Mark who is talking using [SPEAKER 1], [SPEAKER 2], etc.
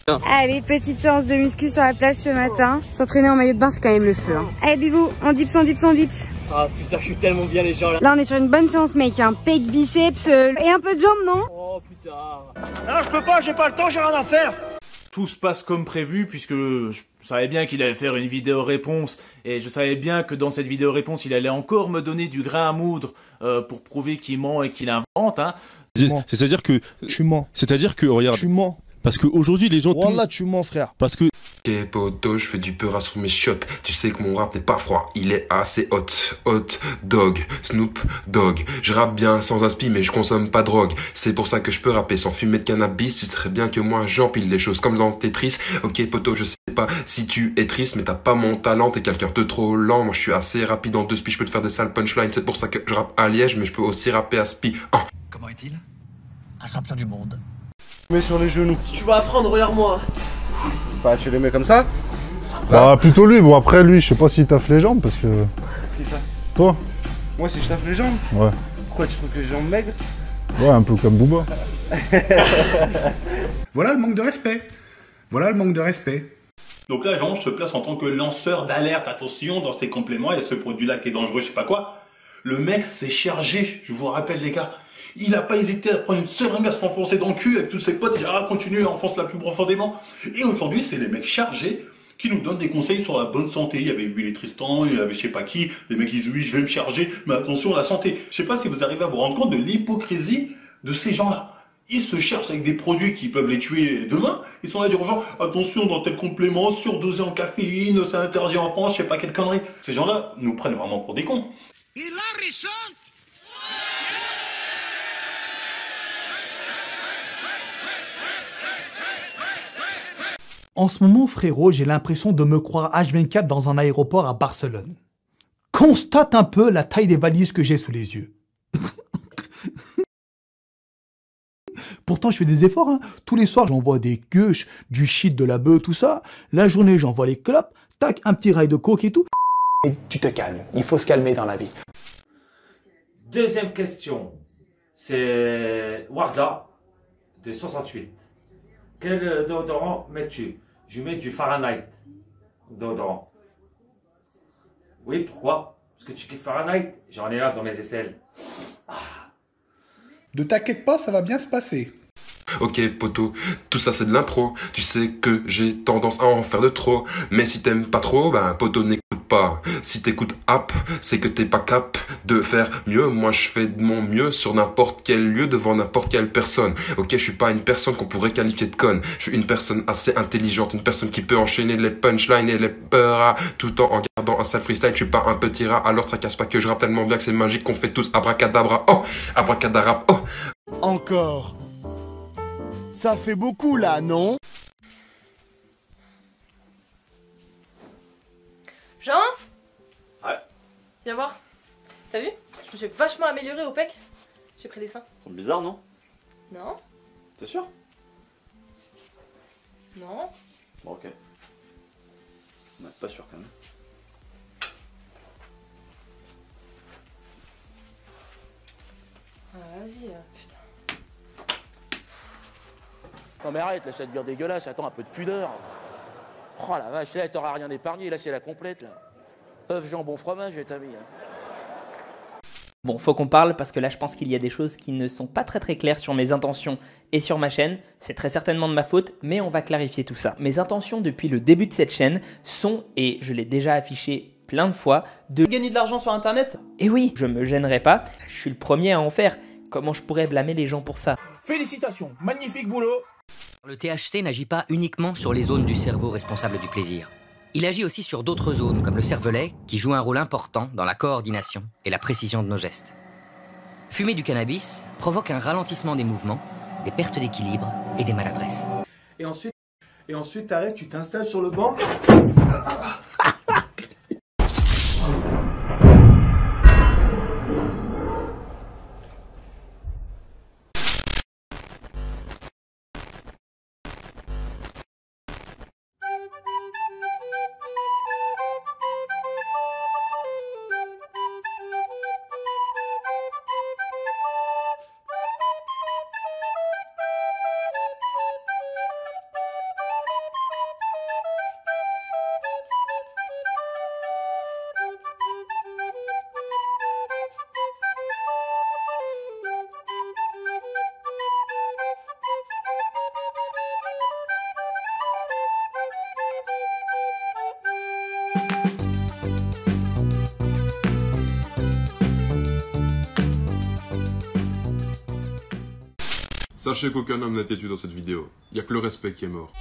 [SPEAKER 1] Allez, petite séance de muscu sur la plage ce matin. S'entraîner en maillot de bain, c'est quand même le feu. Hein. Allez, Bibou, on dips, on dips, on dips.
[SPEAKER 2] Ah putain, je suis tellement bien les gens là.
[SPEAKER 1] Là, on est sur une bonne séance, mec. Un pec, biceps et un peu de jambes, non?
[SPEAKER 2] Oh putain.
[SPEAKER 3] Non, je peux pas, j'ai pas le temps, j'ai rien à faire.
[SPEAKER 4] Tout se passe comme prévu puisque je savais bien qu'il allait faire une vidéo réponse et je savais bien que dans cette vidéo réponse il allait encore me donner du grain à moudre pour prouver qu'il ment et qu'il invente. Hein.
[SPEAKER 5] C'est-à-dire que
[SPEAKER 6] tu mens.
[SPEAKER 5] C'est-à-dire que regarde.
[SPEAKER 6] Tu mens.
[SPEAKER 5] Parce qu'aujourd'hui les gens.
[SPEAKER 6] Wallah, tu mens, frère.
[SPEAKER 5] Parce que.
[SPEAKER 7] Ok poto, je fais du peur sur mes chiottes. Tu sais que mon rap n'est pas froid, il est assez hot. Hot dog, Snoop Dogg. Je rappe bien sans aspi mais je consomme pas de drogue. C'est pour ça que je peux rapper sans fumer de cannabis. Tu sais bien que moi j'empile les choses comme dans Tetris. Ok poto, je sais pas si tu es triste mais t'as pas mon talent. T'es quelqu'un de trop lent. Moi je suis assez rapide en 2 spi. Je peux te faire des sales punchlines. C'est pour ça que je rappe à Liège mais je peux aussi rapper à spi. Oh.
[SPEAKER 3] Comment est-il? Un champion du monde.
[SPEAKER 6] Mets sur les genoux.
[SPEAKER 2] Si tu veux apprendre, regarde-moi.
[SPEAKER 6] Bah, tu les mets comme ça? Bah, plutôt lui. Bon, après, lui, je sais pas s'il taffe les jambes parce que.
[SPEAKER 8] Qui ça?
[SPEAKER 6] Toi?
[SPEAKER 8] Moi, si je taffe les jambes?
[SPEAKER 6] Ouais.
[SPEAKER 8] Pourquoi tu trouves que les jambes maigres?
[SPEAKER 6] Ouais, un peu comme Booba.
[SPEAKER 9] Voilà le manque de respect. Voilà le manque de respect.
[SPEAKER 4] Donc là Jean se place en tant que lanceur d'alerte. Attention, dans ces compléments, il y a ce produit-là qui est dangereux, je sais pas quoi. Le mec s'est chargé, je vous rappelle les gars. Il a pas hésité à prendre une seringue à se renfoncer dans le cul avec tous ses potes. Il a continue, enfonce la plus profondément. Et aujourd'hui, c'est les mecs chargés qui nous donnent des conseils sur la bonne santé. Il y avait Willy Tristan, il y avait je sais pas qui. Les mecs disent oui, je vais me charger, mais attention à la santé. Je sais pas si vous arrivez à vous rendre compte de l'hypocrisie de ces gens-là. Ils se cherchent avec des produits qui peuvent les tuer demain. Ils sont là à dire aux gens, attention dans tel complément, surdosé en caféine, c'est interdit en France, je sais pas quelle connerie. Ces gens-là nous prennent vraiment pour des cons.
[SPEAKER 3] Il a raison.
[SPEAKER 10] En ce moment, frérot, j'ai l'impression de me croire H24 dans un aéroport à Barcelone. Constate un peu la taille des valises que j'ai sous les yeux. Pourtant, je fais des efforts. Hein. Tous les soirs, j'envoie des gueuches, du shit, de la bœuf, tout ça. La journée, j'envoie les clopes. Tac, un petit rail de coke et tout.
[SPEAKER 11] Et tu te calmes. Il faut se calmer dans la vie.
[SPEAKER 12] Deuxième question. C'est Warda de 68. Quel déodorant mets-tu? Je mets du Fahrenheit. Déodorant. Oui, pourquoi? Parce que tu kiffes Fahrenheit. J'en ai là dans mes aisselles.
[SPEAKER 9] Ne t'inquiète pas, ça va bien se passer.
[SPEAKER 7] Ok poto, tout ça c'est de l'impro. Tu sais que j'ai tendance à en faire de trop. Mais si t'aimes pas trop, ben poto n'écoute pas. Si t'écoutes app, c'est que t'es pas cap de faire mieux. Moi je fais de mon mieux sur n'importe quel lieu devant n'importe quelle personne. Ok, je suis pas une personne qu'on pourrait qualifier de conne. Je suis une personne assez intelligente, une personne qui peut enchaîner les punchlines et les peurs tout en gardant un sale freestyle. Je suis pas un petit rat, alors tracasse pas que je rappe tellement bien que c'est magique qu'on fait tous abracadabra. Oh, abracadabra. Oh.
[SPEAKER 6] Encore. Ça fait beaucoup là, non?
[SPEAKER 13] Jean?
[SPEAKER 2] Ouais.
[SPEAKER 13] Viens voir. T'as vu? Je me suis vachement améliorée au pec. J'ai pris des seins.
[SPEAKER 2] C'est bizarre, non?
[SPEAKER 13] Non?
[SPEAKER 2] T'es sûr?
[SPEAKER 13] Non?
[SPEAKER 2] Bon, ok. On n'est pas sûr quand même.
[SPEAKER 13] Ah, vas-y, putain.
[SPEAKER 11] Non mais arrête, là ça devient dégueulasse, attends un peu de pudeur. Oh la vache, là t'auras rien épargné, là c'est la complète là. Œuf, jambon, fromage, t'as mis.
[SPEAKER 14] Bon, faut qu'on parle parce que là je pense qu'il y a des choses qui ne sont pas très claires sur mes intentions et sur ma chaîne. C'est très certainement de ma faute, mais on va clarifier tout ça. Mes intentions depuis le début de cette chaîne sont, et je l'ai déjà affiché plein de fois, de
[SPEAKER 13] gagner de l'argent sur internet.
[SPEAKER 14] Et oui, je me gênerai pas, je suis le premier à en faire. Comment je pourrais blâmer les gens pour ça?
[SPEAKER 3] Félicitations, magnifique boulot.
[SPEAKER 15] Le THC n'agit pas uniquement sur les zones du cerveau responsables du plaisir. Il agit aussi sur d'autres zones, comme le cervelet, qui joue un rôle important dans la coordination et la précision de nos gestes. Fumer du cannabis provoque un ralentissement des mouvements, des pertes d'équilibre et des maladresses.
[SPEAKER 8] Et ensuite t'arrêtes, tu t'installes sur le banc.
[SPEAKER 7] Sachez qu'aucun homme n'a été tué dans cette vidéo. Il n'y a que le respect qui est mort.